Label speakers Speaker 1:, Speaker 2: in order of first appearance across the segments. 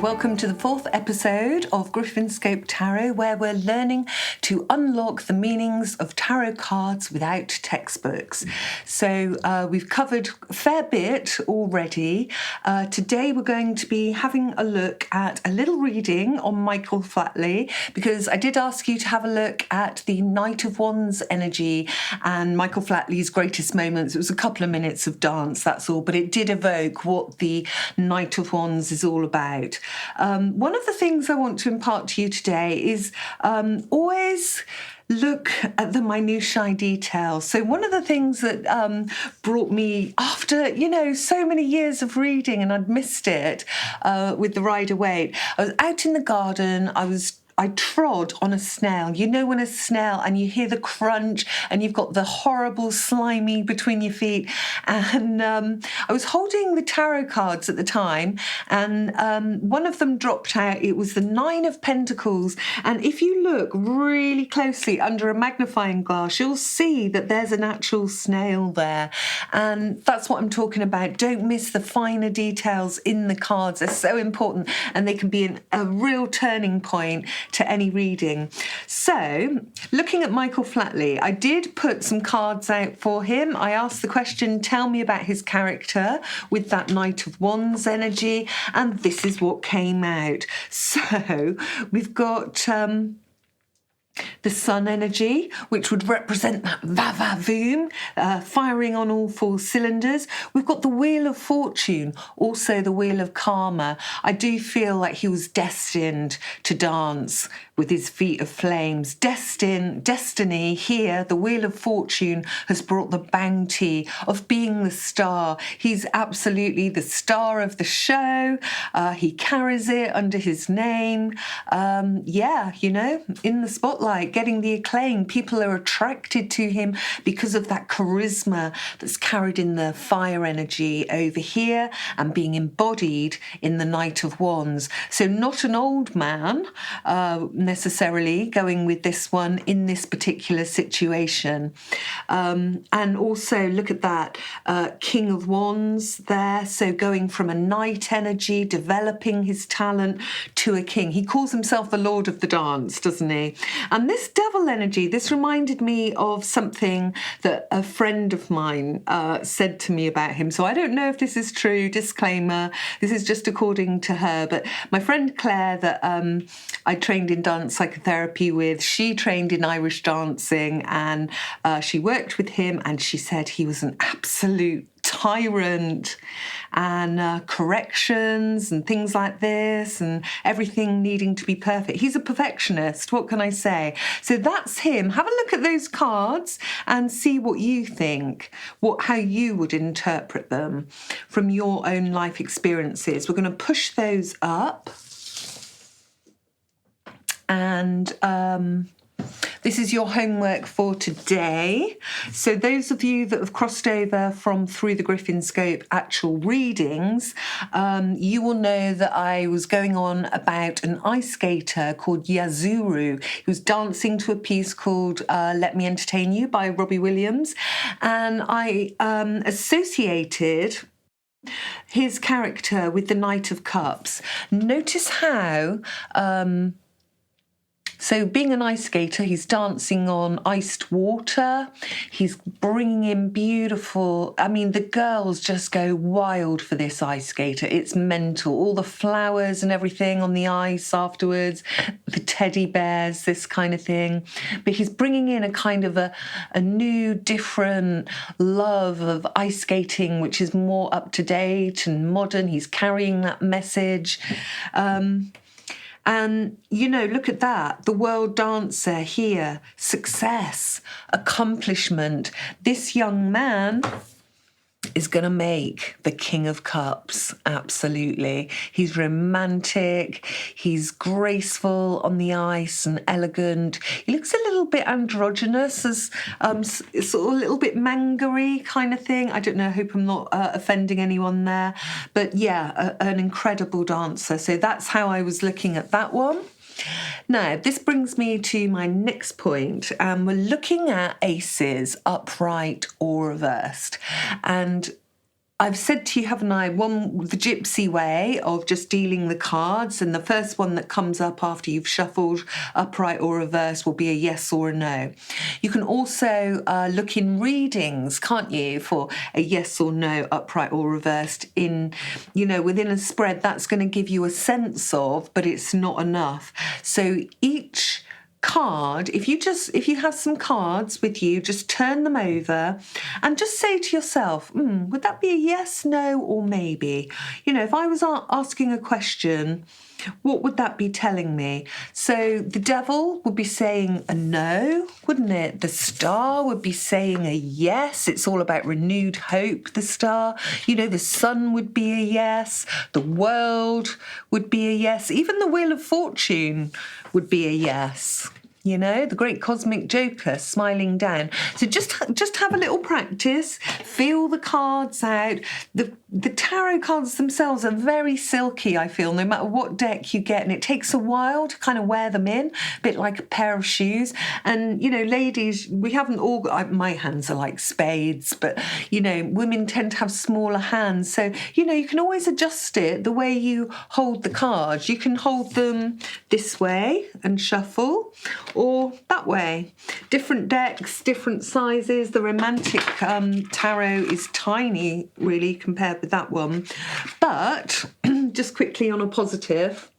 Speaker 1: welcome to the fourth episode of Griffinscope Tarot, where we're learning to unlock the meanings of tarot cards without textbooks. So we've covered a fair bit already. Today we're going to be having a look at a little reading on Michael Flatley, because I did ask you to have a look at the Knight of Wands energy and Michael Flatley's greatest moments. It was a couple of minutes of dance, that's all, but it did evoke what the Knight of Wands is all about. One of the things I want to impart to you today is always look at the minutiae details. So one of the things that brought me, after, so many years of reading, and I'd missed it with the Rider-Waite, I was out in the garden, I trod on a snail. You know when a snail, and you hear the crunch and you've got the horrible slimy between your feet. And I was holding the tarot cards at the time, and one of them dropped out. It was the Nine of Pentacles. And if you look really closely under a magnifying glass, you'll see that there's an actual snail there. And that's what I'm talking about. Don't miss the finer details in the cards. They're so important, and they can be a real turning point to any reading. So, looking at Michael Flatley, I did put some cards out for him. I asked the question, tell me about his character, with that Knight of Wands energy, and this is what came out. So, we've got the Sun energy, which would represent that va-va-voom, firing on all four cylinders. We've got the Wheel of Fortune, also the Wheel of Karma. I do feel like he was destined to dance with his feet of flames. Destiny here, the Wheel of Fortune, has brought the bounty of being the star. He's absolutely the star of the show. He carries it under his name. In the spotlight, getting the acclaim. People are attracted to him because of that charisma that's carried in the fire energy over here and being embodied in the Knight of Wands. So not an old man necessarily going with this one in this particular situation. And also look at that King of Wands there. So going from a knight energy, developing his talent, to a king. He calls himself the Lord of the Dance, doesn't he? And this Devil energy, this reminded me of something that a friend of mine said to me about him. So I don't know if this is true, disclaimer, this is just according to her. But my friend Claire, that I trained in dance psychotherapy with, she trained in Irish dancing, and she worked with him, and she said he was an absolute tyrant, and corrections and things like this, and everything needing to be perfect. He's a perfectionist, what can I say? So that's him. Have a look at those cards and see what you think, how you would interpret them from your own life experiences. We're going to push those up, and this is your homework for today. So those of you that have crossed over from through the Griffinscope actual readings, you will know that I was going on about an ice skater called Yazuru. He was dancing to a piece called Let Me Entertain You by Robbie Williams. And I associated his character with the Knight of Cups. Notice how so being an ice skater, he's dancing on iced water. He's bringing in beautiful, the girls just go wild for this ice skater. It's mental. All the flowers and everything on the ice afterwards, the teddy bears, this kind of thing. But he's bringing in a kind of a new, different love of ice skating, which is more up to date and modern. He's carrying that message. And, look at that. The world dancer here, success, accomplishment. This young man is going to make the King of Cups, absolutely. He's romantic, he's graceful on the ice and elegant. He looks a little bit androgynous, as sort of a little bit manga-y kind of thing. I don't know, I hope I'm not offending anyone there. But yeah, an incredible dancer. So that's how I was looking at that one. Now, this brings me to my next point. We're looking at aces, upright or reversed. And I've said to you, haven't I, the gypsy way of just dealing the cards, and the first one that comes up after you've shuffled upright or reversed will be a yes or a no. You can also look in readings, can't you, for a yes or no, upright or reversed in, within a spread. That's going to give you a sense of, but it's not enough. So each card, if you have some cards with you, just turn them over and just say to yourself, would that be a yes, no, or maybe? If I was asking a question, what would that be telling me? So the devil would be saying a no, wouldn't it? The star would be saying a yes. It's all about renewed hope, the star. The sun would be a yes. The world would be a yes. Even the wheel of fortune would be a yes. The great cosmic joker smiling down. So just have a little practice. Feel the cards out. The tarot cards themselves are very silky, I feel, no matter what deck you get. And it takes a while to kind of wear them in, a bit like a pair of shoes. And, ladies, we haven't all got, my hands are like spades, but, women tend to have smaller hands. So, you can always adjust it the way you hold the cards. You can hold them this way and shuffle, or that way. Different decks, different sizes. The romantic tarot is tiny, really, compared with that one. But just quickly on a positive,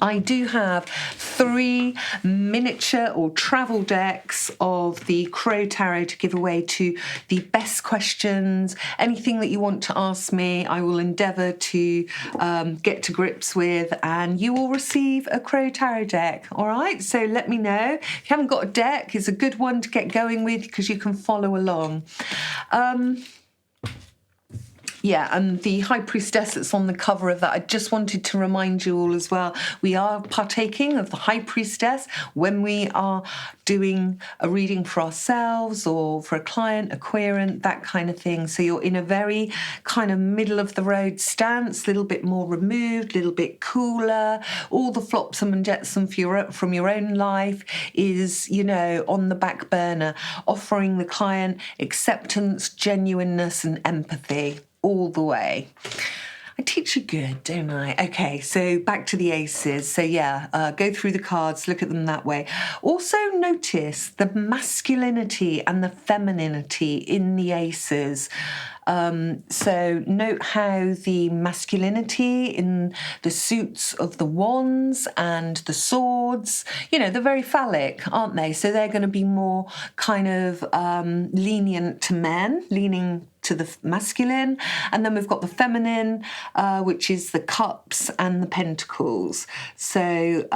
Speaker 1: I do have 3 miniature or travel decks of the Crow Tarot to give away to the best questions. Anything that you want to ask me, I will endeavour to get to grips with, and you will receive a Crow Tarot deck. All right, so let me know. If you haven't got a deck, it's a good one to get going with because you can follow along. And the High Priestess that's on the cover of that, I just wanted to remind you all as well, we are partaking of the High Priestess when we are doing a reading for ourselves or for a client, a querent, that kind of thing. So you're in a very kind of middle of the road stance, a little bit more removed, a little bit cooler. All the flopsome and jetsam from your own life is, on the back burner, offering the client acceptance, genuineness and empathy. All the way. I teach you good, don't I? Okay, so back to the aces. So go through the cards, look at them that way. Also notice the masculinity and the femininity in the aces. So note how the masculinity in the suits of the wands and the swords, they're very phallic, aren't they? So they're going to be more kind of lenient to men, leaning to the masculine. And then we've got the feminine, which is the cups and the pentacles. So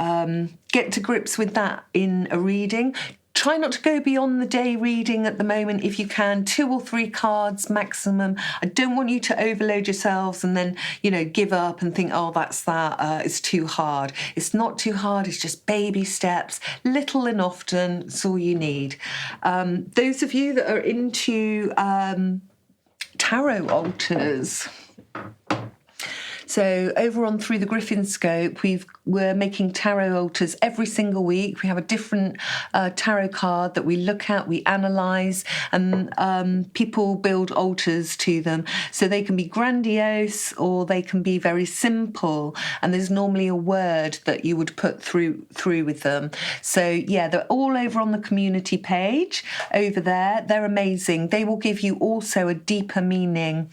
Speaker 1: get to grips with that in a reading. Try not to go beyond the day reading at the moment if you can. 2 or 3 cards maximum. I don't want you to overload yourselves and then, give up and think, oh, that's that. It's too hard. It's not too hard. It's just baby steps, little and often. That's all you need. Those of you that are into tarot altars. So over on Through the Griffinscope, we're making tarot altars every single week. We have a different tarot card that we look at, we analyse, and people build altars to them. So they can be grandiose or they can be very simple. And there's normally a word that you would put through with them. So they're all over on the community page over there. They're amazing. They will give you also a deeper meaning.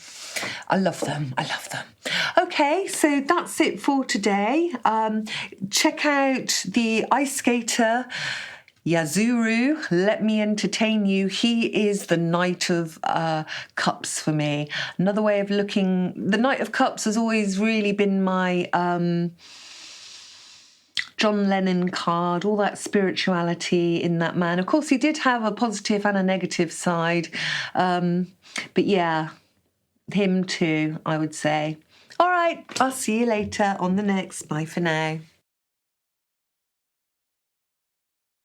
Speaker 1: I love them. Okay, so that's it for today. Check out the ice skater Yazuru. Let me entertain you. He is the Knight of Cups for me. Another way of looking, the Knight of Cups has always really been my John Lennon card, all that spirituality in that man. Of course, he did have a positive and a negative side, but him too, I would say. All right, I'll see you later on the next. Bye for now.